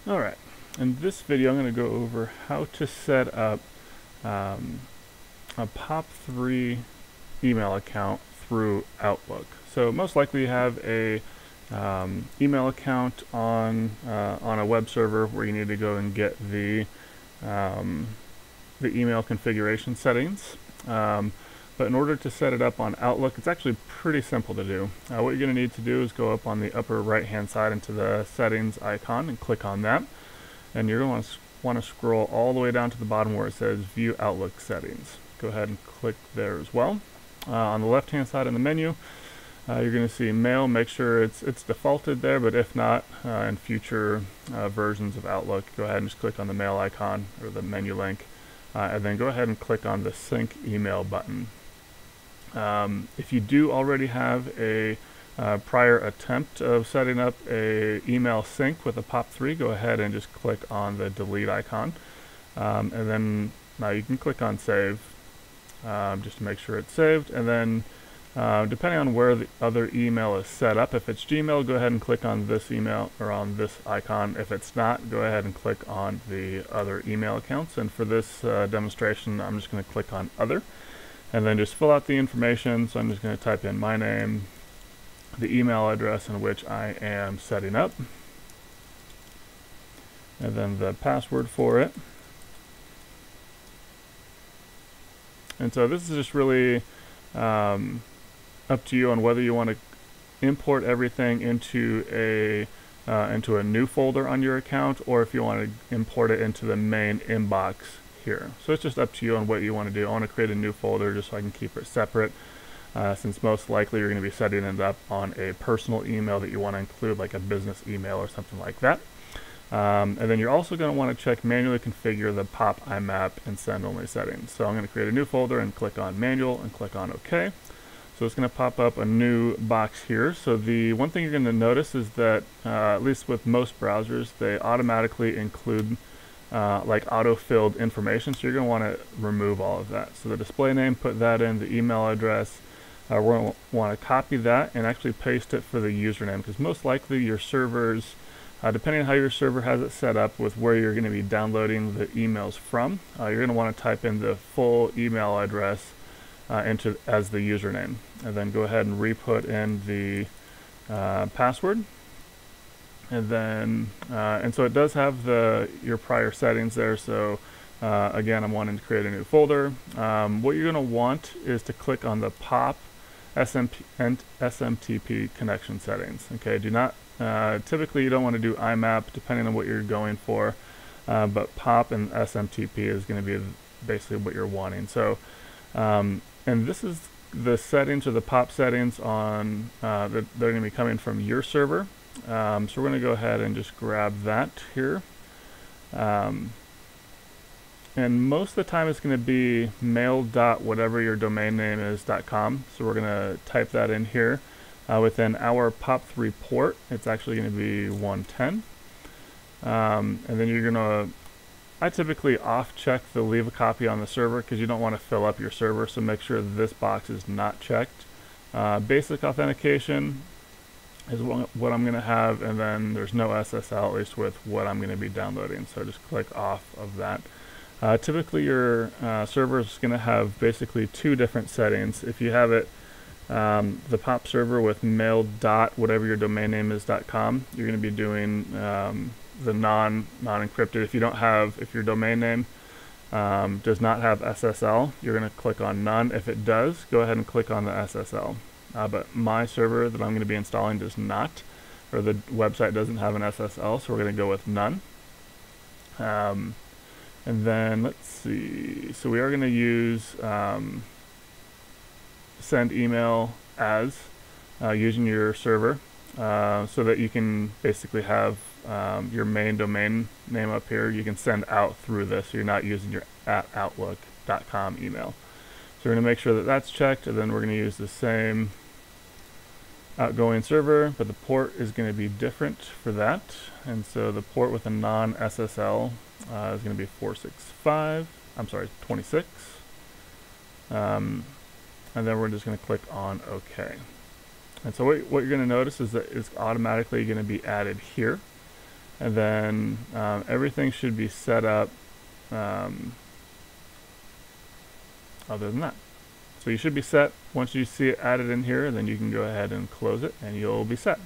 Alright, in this video I'm going to go over how to set up um, a POP3 email account through Outlook. So most likely you have a email account on a web server where you need to go and get the email configuration settings. But in order to set it up on Outlook, it's actually pretty simple to do. What you're going to need to do is go up on the upper right hand side into the settings icon and click on that. And you're going to want to scroll all the way down to the bottom where it says View Outlook Settings. Go ahead and click there as well. On the left hand side in the menu, you're going to see Mail. Make sure it's defaulted there, but if not, in future versions of Outlook, go ahead and just click on the Mail icon or the menu link, and then go ahead and click on the Sync Email button. If you do already have a prior attempt of setting up a email sync with a POP3, go ahead and just click on the delete icon, and then now you can click on save just to make sure it's saved, and then depending on where the other email is set up, if it's Gmail, go ahead and click on this email or on this icon. If it's not, go ahead and click on the other email accounts, and for this demonstration I'm just going to click on other and then just fill out the information. So I'm just going to type in my name, the email address in which I am setting up, and then the password for it. And so this is just really up to you on whether you want to import everything into a new folder on your account, or if you want to import it into the main inbox here. So it's just up to you on what you want to do. I want to create a new folder just so I can keep it separate, since most likely you're going to be setting it up on a personal email that you want to include, like a business email or something like that. And then you're also going to want to check manually configure the POP IMAP and send only settings. So I'm going to create a new folder and click on manual and click on OK. So it's going to pop up a new box here. So the one thing you're going to notice is that at least with most browsers, they automatically include like auto-filled information, so you're going to want to remove all of that. So the display name, put that in, the email address, we're going to want to copy that and actually paste it for the username, because most likely your servers, depending on how your server has it set up with where you're going to be downloading the emails from, you're going to want to type in the full email address as the username, and then go ahead and re-put in the password. And then, and so it does have your prior settings there. So again, I'm wanting to create a new folder. What you're going to want is to click on the POP SMTP connection settings. Okay, do not, typically you don't want to do IMAP depending on what you're going for, but POP and SMTP is going to be basically what you're wanting. So, and this is the settings or the POP settings on that they're going to be coming from your server. So we're going to go ahead and just grab that here. And most of the time it's going to be mail.whatever your domain name is .com. So we're going to type that in here. Within our POP3 port, it's actually going to be 110. And then you're going to, I typically off check the leave a copy on the server because you don't want to fill up your server. So make sure this box is not checked. Basic authentication is what I'm going to have, and then there's no SSL, at least with what I'm going to be downloading, so just click off of that. Typically your server is going to have basically two different settings. If you have it the POP server with mail.whatever your domain name is .com, you're going to be doing the non-encrypted. If your domain name does not have SSL, you're going to click on none. If it does, go ahead and click on the SSL. But my server that I'm going to be installing does not, or the website doesn't have an SSL, so we're going to go with none. And then let's see, so we are going to use send email as using your server, so that you can basically have your main domain name up here. You can send out through this, so you're not using your @outlook.com email. So we're going to make sure that that's checked, and then we're going to use the same outgoing server, but the port is going to be different for that. And so the port with a non-SSL is going to be 26. And then we're just going to click on OK. And so what you're going to notice is that it's automatically going to be added here. and then everything should be set up other than that. So you should be set. Once you see it added in here, then you can go ahead and close it and you'll be set.